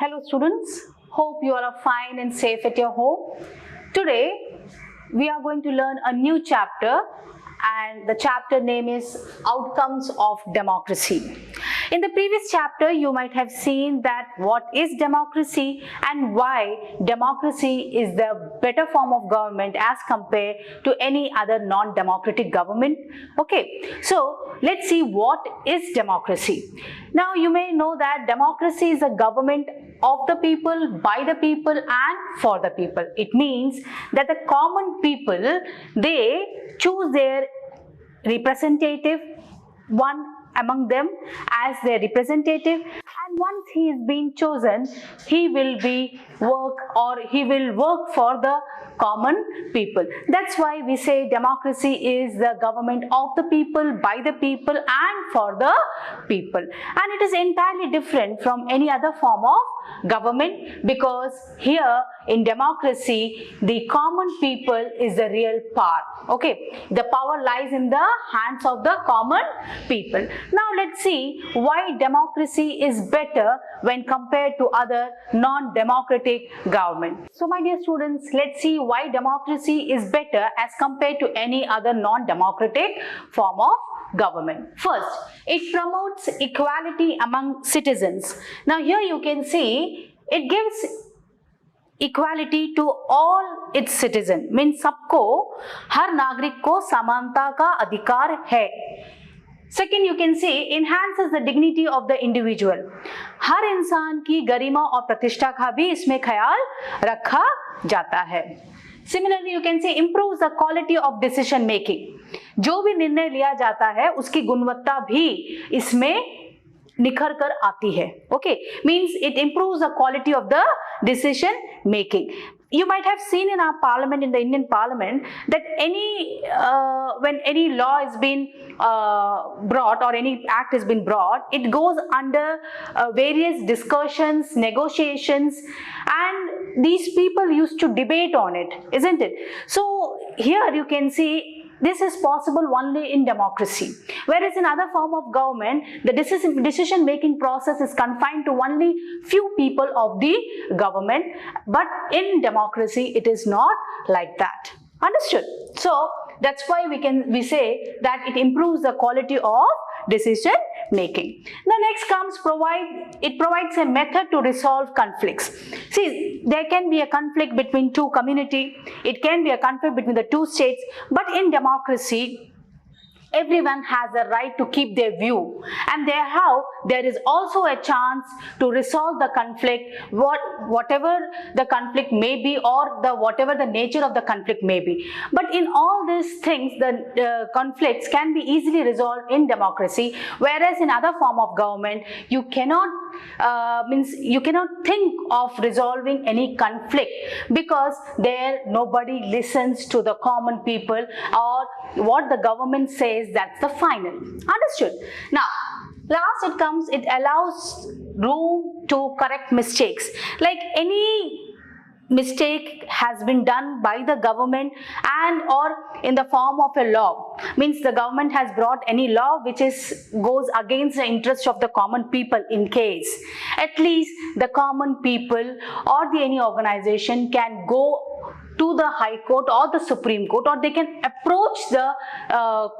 Hello students, hope you all are fine and safe at your home. Today we are going to learn a new chapter and the chapter name is Outcomes of Democracy. In the previous chapter you might have seen that what is democracy and why democracy is the better form of government as compared to any other non-democratic government. Okay, so let's see what is democracy. Now you may know that democracy is a government of the people, by the people and for the people. It means that the common people, they choose their representative, one among them as their representative, and once he is being chosen, he will work for the common people. That's why we say democracy is the government of the people, by the people and for the people. And it is entirely different from any other form of government, because here in democracy the common people is the real power. Okay, the power lies in the hands of the common people. Now let's see why democracy is better when compared to other non-democratic government. So my dear students, let's see why democracy is better as compared to any other non-democratic form of government. First, it promotes equality among citizens. Now here you can see it gives equality to all its citizen, mean सबको, हर नागरिक को समानता का अधिकार है. Second, you can see enhances the dignity of the individual. हर इंसान की गरिमा और प्रतिष्ठा का भी इसमें ख्याल रखा जाता है. Similarly you can C improves the quality of decision making. जो भी निर्णय लिया जाता है उसकी गुणवत्ता भी इसमें निखर कर आती है. Okay, means it improves the quality of the decision making. You might have seen in our parliament, in the Indian parliament, that when any law has been brought or any act has been brought, it goes under various discussions, negotiations, and these people used to debate on it, isn't it? So here you can see this is possible only in democracy, whereas in other form of government the decision making process is confined to only few people of the government, but in democracy it is not like that. Understood? So that's why we say that it improves the quality of decision making. The next comes it provides a method to resolve conflicts. See, there can be a conflict between two community, it can be a conflict between the two states, but in democracy everyone has a right to keep their view, and there is also a chance to resolve the conflict, whatever the conflict may be, or whatever the nature of the conflict may be. But in all these things the conflicts can be easily resolved in democracy, whereas in other form of government you cannot think of resolving any conflict, because there nobody listens to the common people, or what the government says, that's the final. Understood? Now last it allows room to correct mistakes. Like any mistake has been done by the government and or in the form of a law, means the government has brought any law which goes against the interest of the common people. In case, at least the common people or any organization can go to the High Court or the Supreme Court, or they can approach the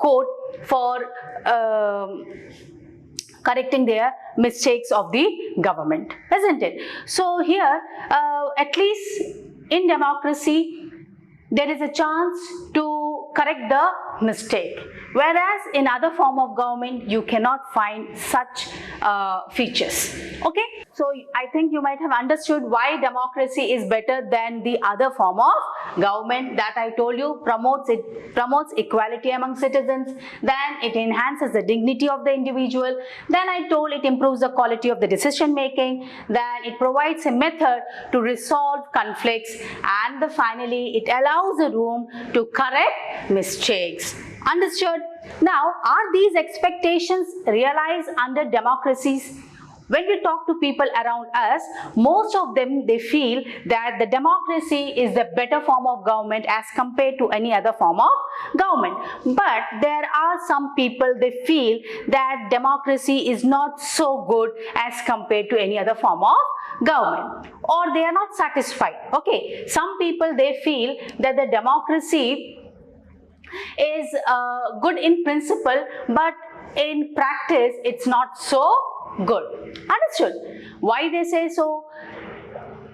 court for correcting their mistakes of the government, isn't it? So here at least in democracy there is a chance to correct the mistake, whereas in other form of government you cannot find such features. Okay, so I think you might have understood why democracy is better than the other form of government that I told you. Promotes equality among citizens, then it enhances the dignity of the individual, then I told it improves the quality of the decision making, then it provides a method to resolve conflicts, and finally it allows a room to correct mistakes. Understood? Now, are these expectations realized under democracies? when we talk to people around us, most of them they feel that the democracy is the better form of government as compared to any other form of government. But there are some people they feel that democracy is not so good as compared to any other form of government, or they are not satisfied. Okay, some people they feel that the democracy is good in principle, but in practice it's not so good. Understood? Why they say so?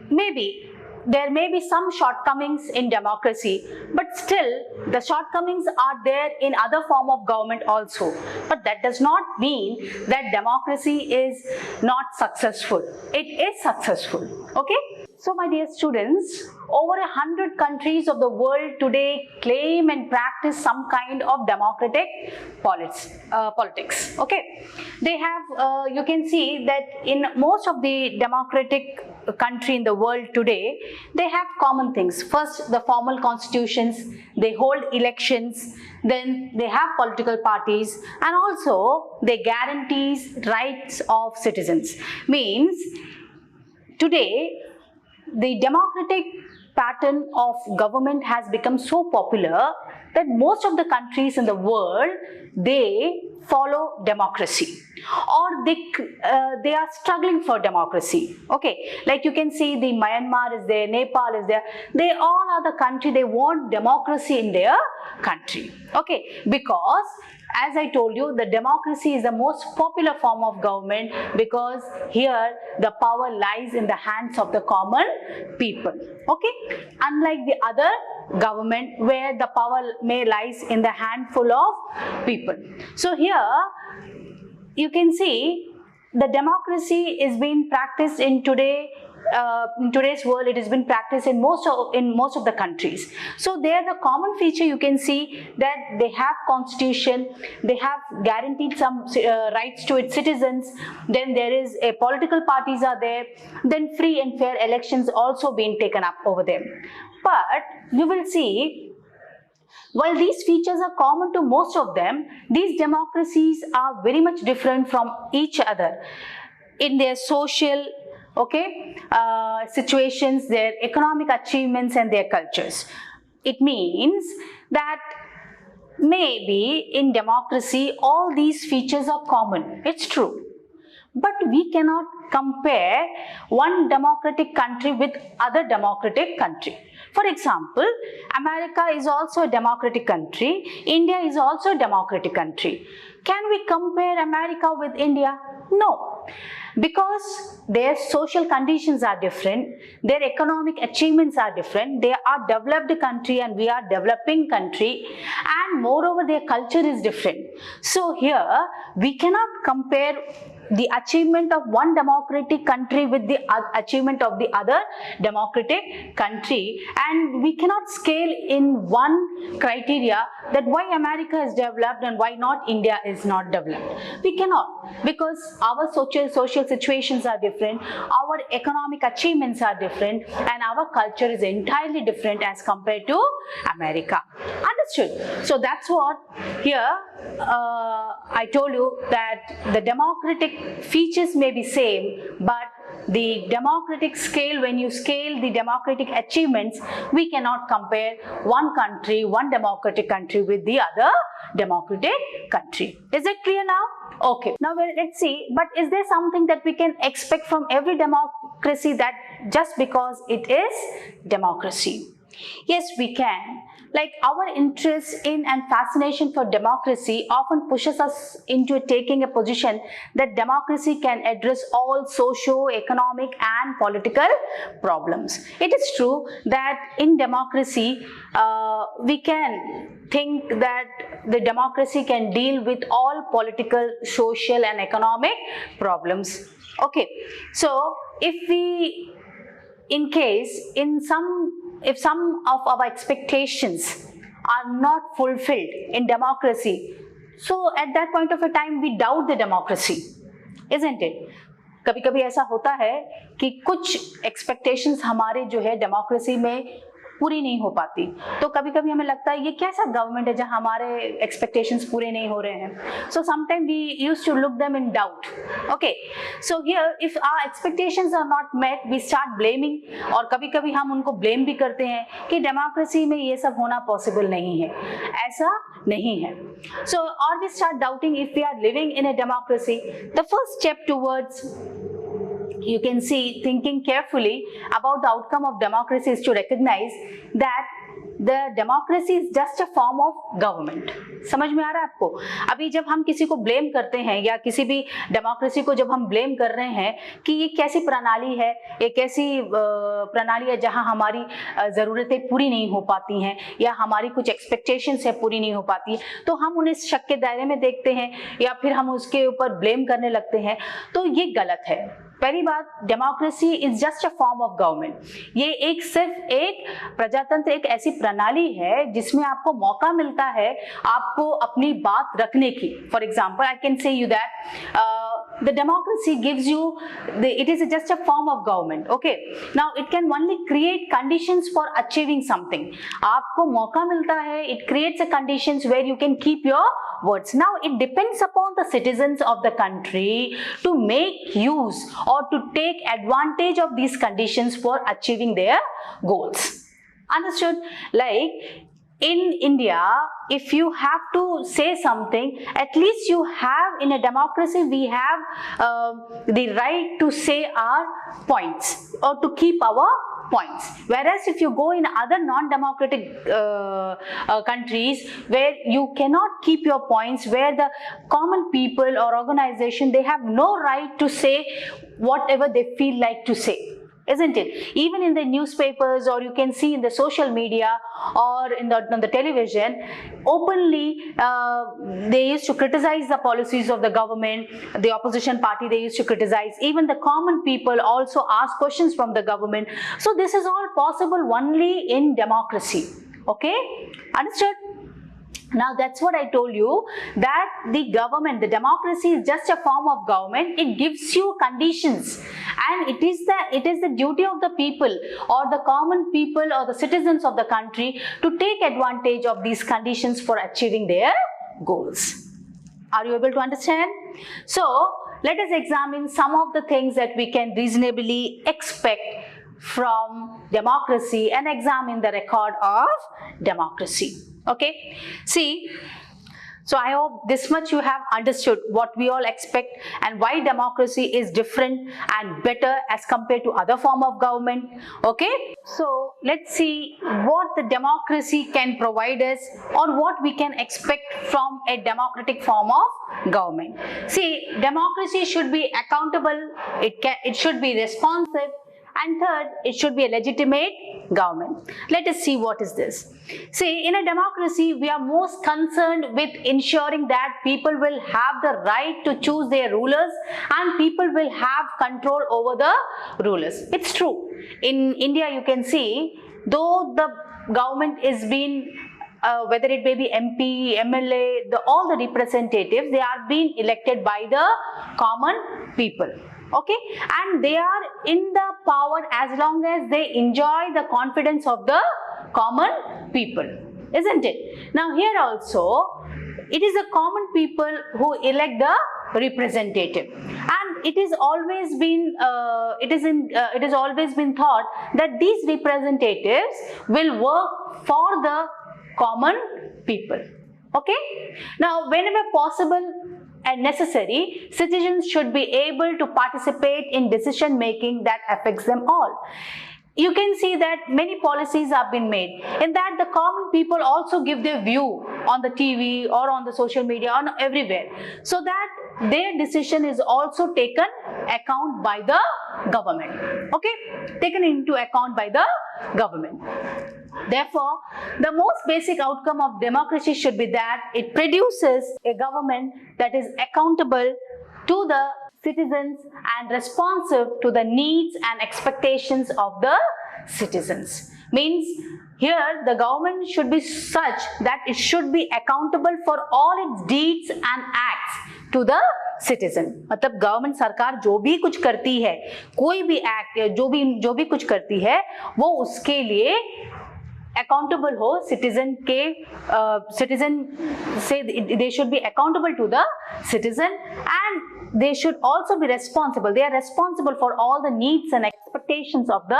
Maybe there may be some shortcomings in democracy, but still the shortcomings are there in other form of government also. But that does not mean that democracy is not successful. It is successful. Okay? So my dear students, over 100 countries of the world today claim and practice some kind of democratic politics. Okay, they have, you can see that in most of the democratic country in the world today, they have common things. First, the formal constitutions, they hold elections, then they have political parties, and also they guarantees rights of citizens. Means today the democratic pattern of government has become so popular that most of the countries in the world, they follow democracy, or they are struggling for democracy. Okay, like you can see the Myanmar is there, Nepal is there, they all are the country, they want democracy in their country. Okay, because as I told you, the democracy is the most popular form of government, because here the power lies in the hands of the common people. Okay, unlike the other government where the power may lies in the handful of people. So here you can see the democracy is being practiced in today's world. It has been practiced in most of the countries. So there the common feature you can see that they have constitution, they have guaranteed some rights to its citizens, then there is a political parties are there, then free and fair elections also being taken up over them. But you will see, while these features are common to most of them, these democracies are very much different from each other in their social situations, their economic achievements and their cultures. It means that maybe in democracy all these features are common. It's true. But we cannot compare one democratic country with other democratic country. For example, America is also a democratic country. India is also a democratic country. Can we compare America with India? No. Because their social conditions are different, their economic achievements are different, they are developed country and we are developing country, and moreover their culture is different. So here we cannot compare the achievement of one democratic country with the achievement of the other democratic country, and we cannot scale in one criteria that why America is developed and why not India is not developed. We cannot, because our social situations are different, our economic achievements are different, and our culture is entirely different as compared to America. Understood? So that's what here I told you, that the democratic features may be same, but the democratic scale, when you scale the democratic achievements, we cannot compare one country, one democratic country with the other democratic country. Is it clear now? Okay. Now let's see, but is there something that we can expect from every democracy, that just because it is democracy? Yes, we can. Like our interest in and fascination for democracy often pushes us into taking a position that democracy can address all socio-economic and political problems. It is true that in democracy, we can think that the democracy can deal with all political, social and economic problems. Okay, so if some of our expectations are not fulfilled in democracy, so at that point of a time we doubt the democracy, isn't it? कभी-कभी ऐसा होता है कि कुछ expectations हमारे जो है democracy में पूरी नहीं हो पाती, तो कभी कभी हमें लगता है ये कैसा गवर्नमेंट है जहां हमारे एक्सपेक्टेशंस पूरे नहीं हो रहे हैं. So sometime we used to look them in doubt. Okay, so here if our expectations are not met we start blaming, और कभी कभी हम उनको ब्लेम भी करते हैं कि डेमोक्रेसी में ये सब होना पॉसिबल नहीं है, ऐसा नहीं है. So or we start doubting if we are living in a democracy. The first step towards, you can see, thinking carefully about the outcome of democracy is to recognize that the democracy is just a form of government. समझ में आ रहा है आपको? अभी जब हम किसी को ब्लेम करते हैं या किसी भी डेमोक्रेसी को जब हम ब्लेम कर रहे हैं कि ये कैसी प्रणाली है, एक ऐसी प्रणाली है जहां हमारी ज़रूरतें पूरी नहीं हो पाती हैं या हमारी कुछ एक्सपेक्टेशंस है पूरी नहीं हो पाती, तो हम उन्हें शक के दायरे में देखते हैं या फिर हम उसके ऊपर ब्लेम करने लगते हैं, तो ये गलत है. पहली बात, democracy is just a form of government. ये एक सिर्फ एक प्रजातंत्र, एक ऐसी प्रणाली है जिसमें आपको मौका मिलता है आपको अपनी बात रखने की. For example, I can say you that the democracy gives you it is just a form of government. Okay, now it can only create conditions for achieving something. आपको मौका मिलता है, it creates a conditions where you can keep your words. Now it depends upon the citizens of the country to make use or to take advantage of these conditions for achieving their goals. Understood? Like in India, if you have to say something, at least you have, in a democracy we have the right to say our points or to keep our points. Whereas if you go in other non-democratic countries where you cannot keep your points, where the common people or organization, they have no right to say whatever they feel like to say. Isn't it? Even in the newspapers, or you can see in the social media or on the television, openly they used to criticize the policies of the government. The opposition party, they used to criticize. Even the common people also ask questions from the government. So this is all possible only in democracy. Okay, understood? Now that's what I told you, that the government, the democracy is just a form of government. It gives you conditions, and it is the duty of the people or the common people or the citizens of the country to take advantage of these conditions for achieving their goals. Are you able to understand? So let us examine some of the things that we can reasonably expect from democracy and examine the record of democracy. Okay, see, so I hope this much you have understood what we all expect and why democracy is different and better as compared to other form of government. Okay, so let's see what the democracy can provide us or what we can expect from a democratic form of government. See, democracy should be accountable, it should be responsive, and third, it should be a legitimate government. Let us see what is this. See, in a democracy, we are most concerned with ensuring that people will have the right to choose their rulers and people will have control over the rulers. It's true. In India, you can see, though the government is being whether it may be MP, MLA, all the representatives, they are being elected by the common people. Okay, and they are in the power as long as they enjoy the confidence of the common people, isn't it? Now here also, it is the common people who elect the representative, and it is always been it has always been thought that these representatives will work for the common people. Okay, now whenever possible and necessary, citizens should be able to participate in decision making that affects them all. You can see that many policies have been made, in that the common people also give their view on the TV or on the social media, on everywhere, so that their decision is also taken account by the government. Okay, taken into account by the government. Therefore, the most basic outcome of democracy should be that it produces a government that is accountable to the citizens and responsive to the needs and expectations of the citizens. Means here the government should be such that it should be accountable for all its deeds and acts to the citizen. मतलब government सरकार जो भी कुछ करती है, कोई भी act जो भी कुछ करती है, वो उसके लिए अकाउंटेबल हो सिटीजन के, सिटीजन से they should be accountable to the citizen and they should also be responsible. They are responsible for all the needs and expectations of the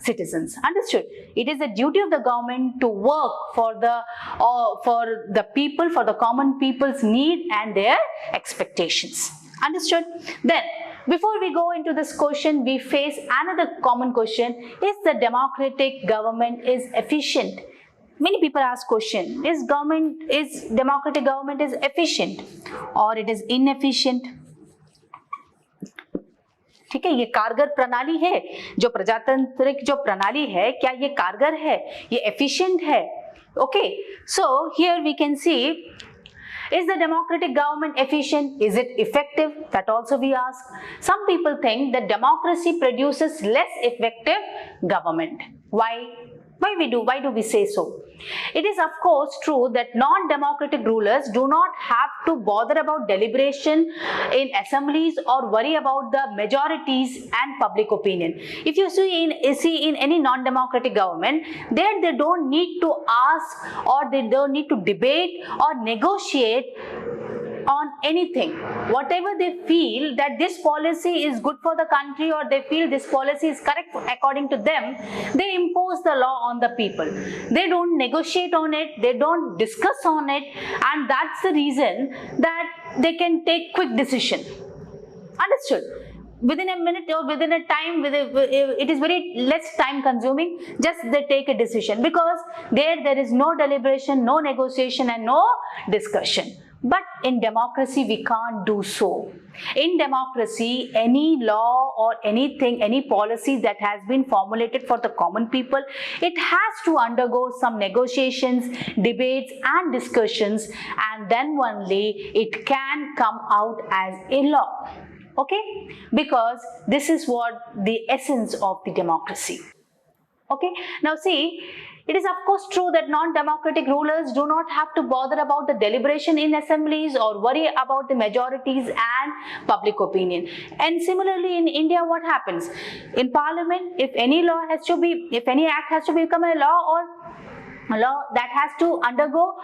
citizens. Understood? It is the duty of the government to work for the people, for the common people's need and their expectations. Understood? Then, before we go into this question, we face another common question: is the democratic government is efficient? Many people ask question: is democratic government is efficient or it is inefficient? ठीक है, ये कारगर प्रणाली है, जो प्रजातांत्रिक जो प्रणाली है, क्या ये कारगर है, ये एफिशिएंट है? Okay, so here we can see, is the democratic government efficient? Is it effective? That also we ask. Some people think that democracy produces less effective government. Why do we say so? It is of course true that non-democratic rulers do not have to bother about deliberation in assemblies or worry about the majorities and public opinion. If you see in any non-democratic government, there they don't need to ask or they don't need to debate or negotiate on anything. Whatever they feel that this policy is good for the country or they feel this policy is correct according to them, they impose the law on the people. They don't negotiate on it, they don't discuss on it, and that's the reason that they can take quick decision. Understood? Within a minute or within a time, it is very less time consuming, just they take a decision, because there is no deliberation, no negotiation and no discussion. But in democracy we can't do so. In democracy, any law or anything, any policy that has been formulated for the common people, it has to undergo some negotiations, debates and discussions, and then only it can come out as a law. Okay, because this is what the essence of the democracy. Okay, now see, it is of course true that non-democratic rulers do not have to bother about the deliberation in assemblies or worry about the majorities and public opinion. And similarly in India, what happens? In Parliament, if any act has to become a law or a law, that has to undergo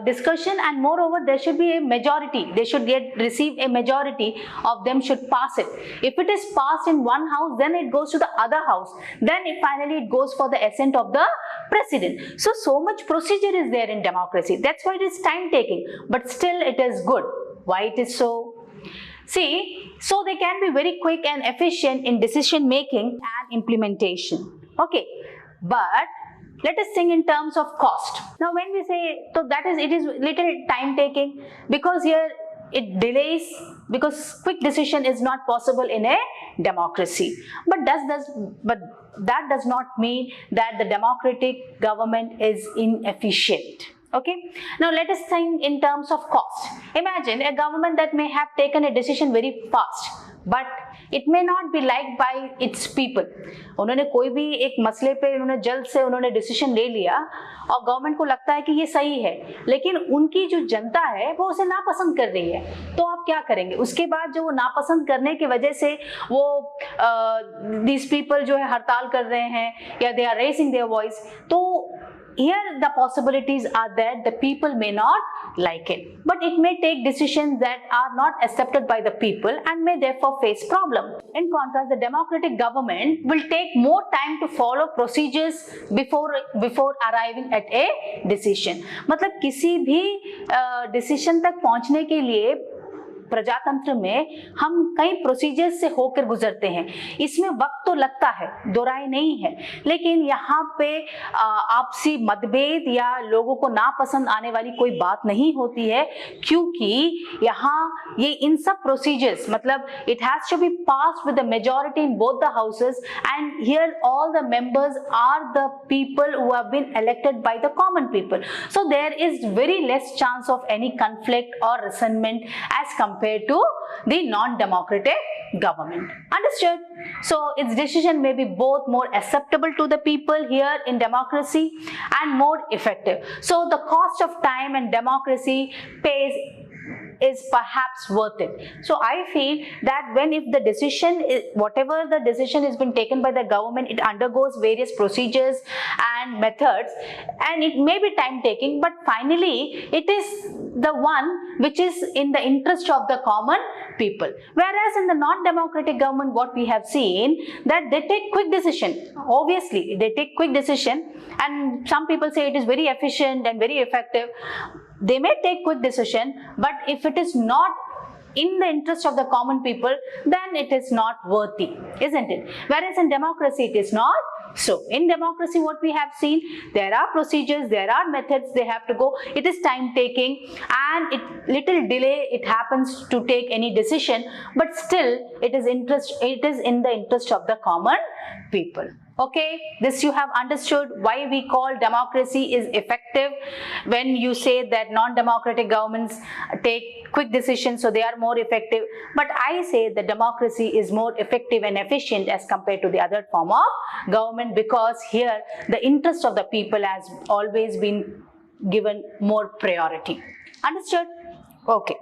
discussion, and moreover there should be a majority. They should receive a majority of them should pass it. If it is passed in one house, then it goes to the other house, then finally it goes for the assent of the president. So much procedure is there in democracy. That's why it is time taking, but still it is good. Why it is so? See, so they can be very quick and efficient in decision making and implementation. Okay, but let us think in terms of cost. Now when we say, so that is, it is little time taking, because here it delays, because quick decision is not possible in a democracy. But that does not mean that the democratic government is inefficient. Okay, now let us think in terms of cost. Imagine a government that may have taken a decision very fast, but it may not be liked by its people. उन्होंने कोई भी एक मसले पे उन्होंने जल्द से उन्होंने डिसीजन ले लिया और गवर्नमेंट को लगता है कि ये सही है, लेकिन उनकी जो जनता है वो उसे नापसंद कर रही है, तो आप क्या करेंगे? उसके बाद जो वो नापसंद करने की वजह से वो these people जो है हड़ताल कर रहे हैं या they are raising their voice, तो here the possibilities are that the people may not like it, but it may take decisions that are not accepted by the people and may therefore face problem. In contrast, the democratic government will take more time to follow procedures before arriving at a decision. मतलब किसी भी decision तक पहुंचने के लिए प्रजातंत्र में हम कई प्रोसीजर्स से होकर गुजरते हैं. इसमें वक्त तो लगता है, दो राय नहीं है, लेकिन यहाँ पे आपसी मतभेद या लोगों को नापसंद आने वाली कोई बात नहीं होती है, क्योंकि यहाँ ये इन सब प्रोसीजर्स मतलब it has to be passed with the majority in both the houses, and here all the members are the people who have been elected by the common people. So there is very less chance of any conflict और resentment as compared to the non-democratic government. Understood? So its decision may be both more acceptable to the people here in democracy and more effective. So the cost of time and democracy pays is perhaps worth it. So I feel that when if the decision is, whatever the decision has been taken by the government, it undergoes various procedures and methods, and it may be time taking, but finally it is the one which is in the interest of the common people. Whereas in the non-democratic government, what we have seen that they take quick decision. Obviously they take quick decision, and some people say it is very efficient and very effective. They may take quick decision, but if it is not in the interest of the common people, then it is not worthy, isn't it? Whereas in democracy it is not so. In democracy, what we have seen, there are procedures, there are methods they have to go. It is time taking, and little delay it happens to take any decision, but still it is in the interest of the common people. Okay, this you have understood why we call democracy is effective. When you say that non-democratic governments take quick decisions, so they are more effective, but I say that democracy is more effective and efficient as compared to the other form of government, because here the interest of the people has always been given more priority. Understood? Okay.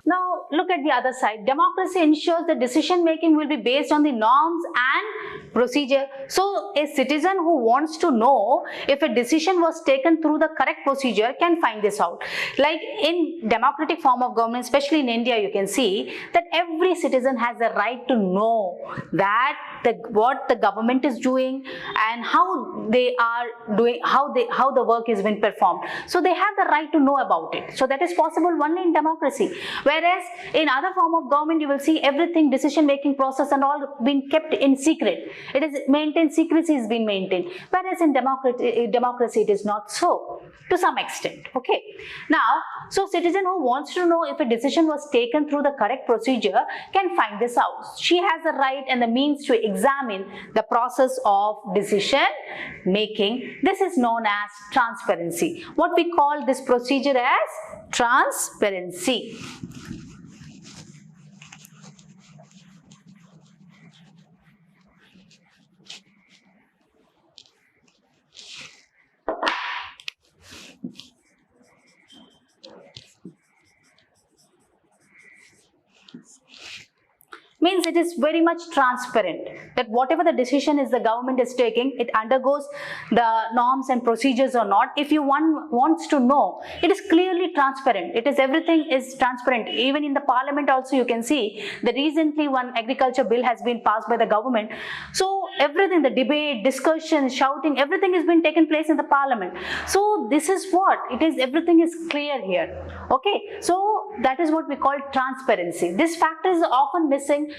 Now look at the other side. Democracy ensures that decision making will be based on the norms and procedure. So a citizen who wants to know if a decision was taken through the correct procedure can find this out. Like in democratic form of government, especially in India, you can see that every citizen has the right to know that what the government is doing and how they are doing, how the work is being performed. So they have the right to know about it. So that is possible only in democracy. Whereas in other form of government, you will see everything, decision making process and all being kept in secret. It is maintained, secrecy is being maintained. Whereas in democracy it is not so, to some extent. Okay. Now, so citizen who wants to know if a decision was taken through the correct procedure can find this out. She has the right and the means to examine the process of decision making. This is known as transparency. What we call this procedure as transparency. Means it is very much transparent that whatever the decision is the government is taking, it undergoes the norms and procedures or not. If you wants to know, it is clearly transparent. It is, everything is transparent. Even in the parliament also you can see that recently one agriculture bill has been passed by the government. So everything, the debate, discussion, shouting, everything has been taken place in the parliament. So this is what it is, everything is clear here. Okay, so that is what we call transparency. This factor is often missing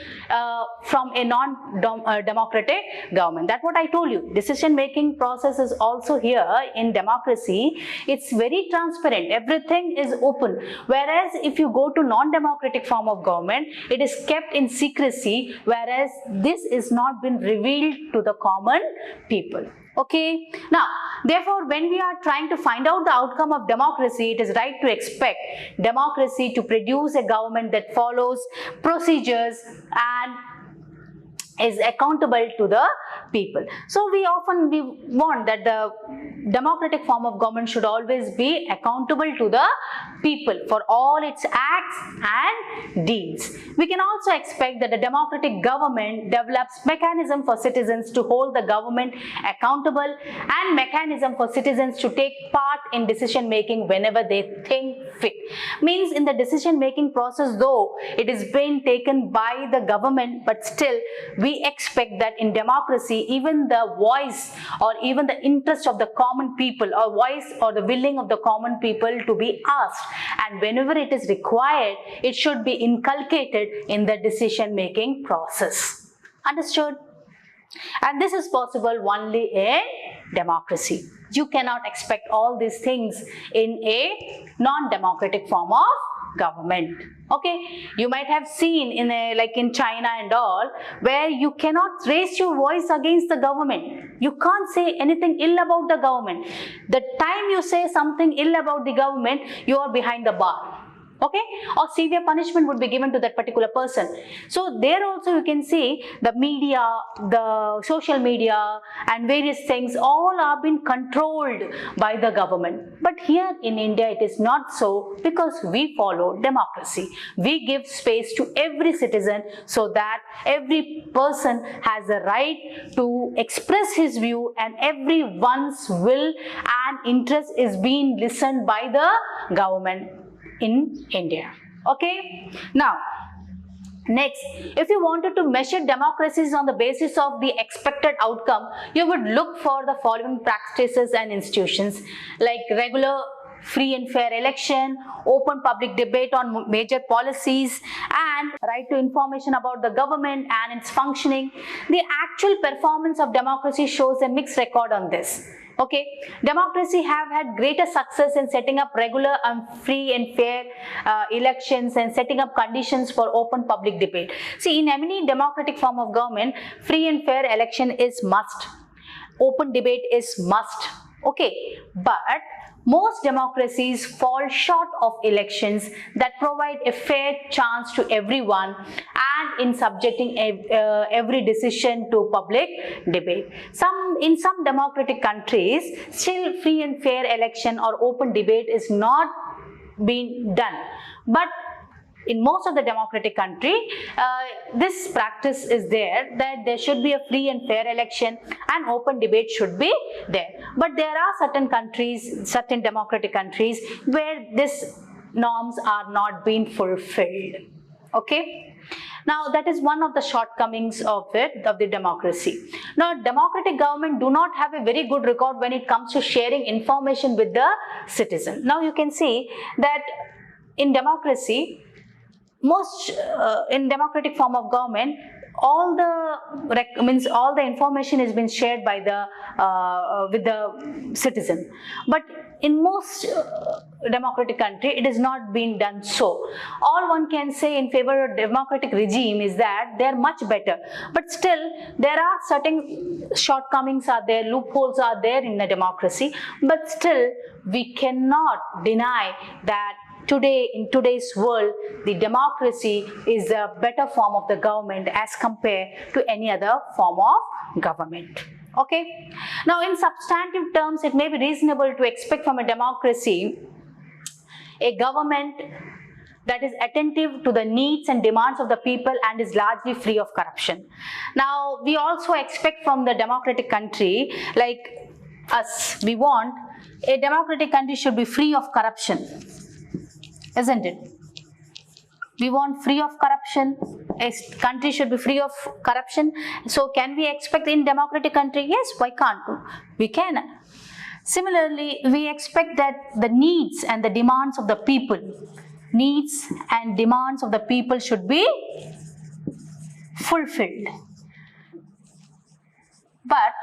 from a non-democratic government. That's what I told you. Decision making process is also here in democracy. It's very transparent. Everything is open. Whereas if you go to non-democratic form of government, it is kept in secrecy, whereas this is not been revealed to the common people. Okay. Now, therefore, when we are trying to find out the outcome of democracy, it is right to expect democracy to produce a government that follows procedures and is accountable to the people. So we want that the democratic form of government should always be accountable to the people for all its acts and deeds. We can also expect that the democratic government develops mechanism for citizens to hold the government accountable and mechanism for citizens to take part in decision making whenever they think fit. Means in the decision making process, though it is being taken by the government, but still we expect that in democracy, even the voice or even the interest of the common people, or voice or the willing of the common people to be asked, and whenever it is required, it should be inculcated in the decision making process. Understood? And this is possible only in democracy. You cannot expect all these things in a non-democratic form of government. Okay, you might have seen in like in China and all, where you cannot raise your voice against the government. You can't say anything ill about the government. The time you say something ill about the government, you are behind the bar. okay, or severe punishment would be given to that particular person. So there also you can see the media, the social media and various things all are being controlled by the government. But here in India it is not so, because we follow democracy. We give space to every citizen so that every person has the right to express his view, and everyone's will and interest is being listened by the government in India. Okay, now next, if you wanted to measure democracies on the basis of the expected outcome, you would look for the following practices and institutions, like regular free and fair election, open public debate on major policies, and right to information about the government and its functioning. The actual performance of democracy shows a mixed record on this. Okay, democracy have had greater success in setting up regular and free and fair elections and setting up conditions for open public debate. See, in any democratic form of government, free and fair election is must. Open debate is must. Okay, but most democracies fall short of elections that provide a fair chance to everyone and in subjecting every decision to public debate. In some democratic countries, still free and fair election or open debate is not being done. But in most of the democratic country, this practice is there, that there should be a free and fair election and open debate should be there. But there are certain countries, certain democratic countries, where these norms are not being fulfilled. Okay. Now that is one of the shortcomings of the democracy. Now democratic government do not have a very good record when it comes to sharing information with the citizen. Now you can see that in democracy, in democratic form of government, all the information has been shared by with the citizen. But in most democratic country, it is not being done so. All one can say in favor of democratic regime is that they are much better. But still, there are certain shortcomings are there, loopholes are there in the democracy. But still, we cannot deny that today, in today's world, the democracy is a better form of the government as compared to any other form of government. Okay. Now, in substantive terms, it may be reasonable to expect from a democracy a government that is attentive to the needs and demands of the people and is largely free of corruption. Now, we also expect from the democratic country, like us, we want a democratic country should be free of corruption. Isn't it? We want free of corruption. A country should be free of corruption. So can we expect in democratic country? Yes, why can't we? We can. Similarly, we expect that the needs and the demands of the people, should be fulfilled. But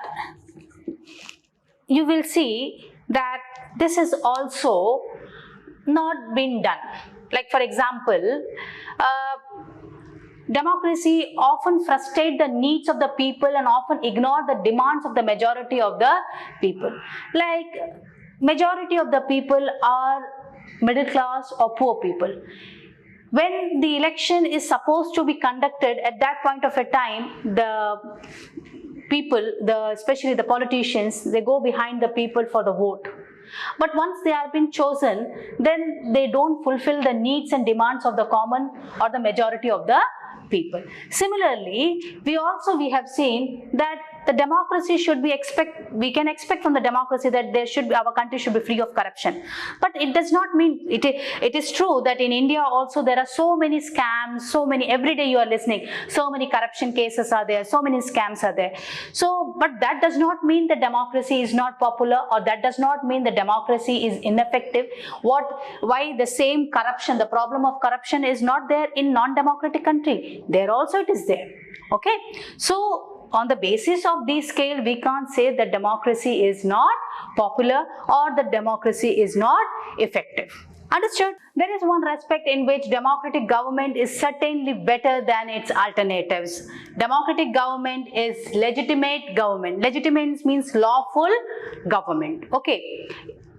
you will see that this is also not been done. Like for example, democracy often frustrates the needs of the people and often ignore the demands of the majority of the people. Like majority of the people are middle class or poor people. When the election is supposed to be conducted, at that point of a time, the people, especially the politicians, they go behind the people for the vote. But once they have been chosen, then they don't fulfill the needs and demands of the common or the majority of the people. Similarly, we have seen that the democracy should be we can expect from the democracy that our country should be free of corruption. But it does not mean, it is true that in India also there are so many scams, every day you are listening, so many corruption cases are there, so many scams are there. So, but that does not mean the democracy is not popular, or that does not mean the democracy is ineffective. Why the same corruption, the problem of corruption is not there in non-democratic country? There also it is there. Okay. So, on the basis of this scale, we can't say that democracy is not popular or the democracy is not effective. Understood? There is one respect in which democratic government is certainly better than its alternatives. Democratic government is legitimate government. Legitimate means lawful government. Okay.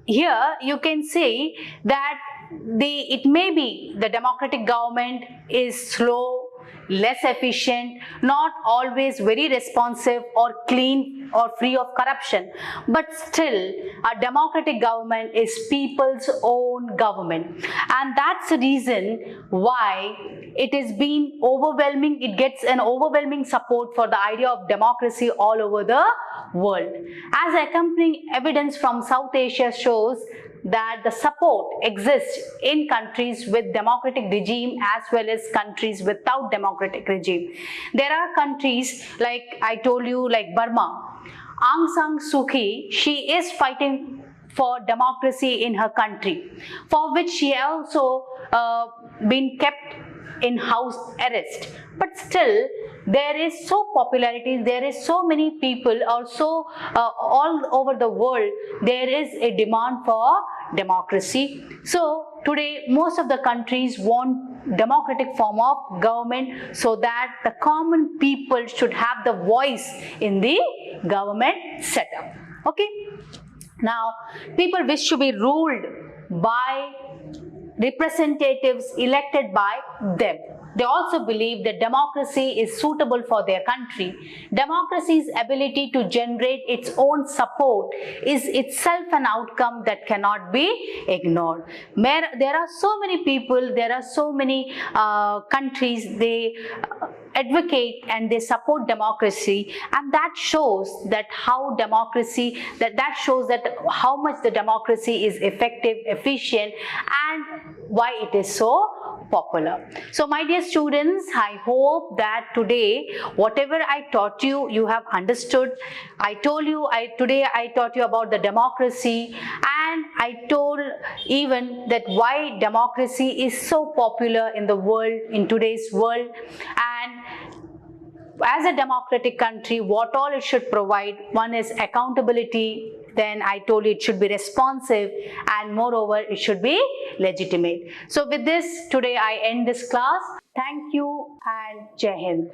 Here you can see that it may be the democratic government is slow, less efficient, not always very responsive or clean or free of corruption, but still a democratic government is people's own government, and that's the reason why it is being overwhelming. It gets an overwhelming support for the idea of democracy all over the world. As accompanying evidence from South Asia shows that the support exists in countries with democratic regime as well as countries without democratic regime. There are countries like I told you, like Burma. Aung San Suu Kyi, she is fighting for democracy in her country, for which she also been kept in house arrest, but still there is so popularity, there is so many people also all over the world, there is a demand for democracy. So today most of the countries want democratic form of government so that the common people should have the voice in the government setup. Okay, now people wish to be ruled by representatives elected by them. They also believe that democracy is suitable for their country. Democracy's ability to generate its own support is itself an outcome that cannot be ignored. There are so many people, there are so many countries, they advocate and they support democracy, and that shows that how democracy, that shows that how much the democracy is effective, efficient, and why it is so popular. So my dear students, I hope that today whatever I taught you, you have understood. I told you, today I taught you about the democracy, and I told even that why democracy is so popular in the world, in today's world, and as a democratic country, what all it should provide. One is accountability, then I told you it should be responsive, and moreover it should be legitimate. So with this, today I end this class. Thank you and Jai Hind.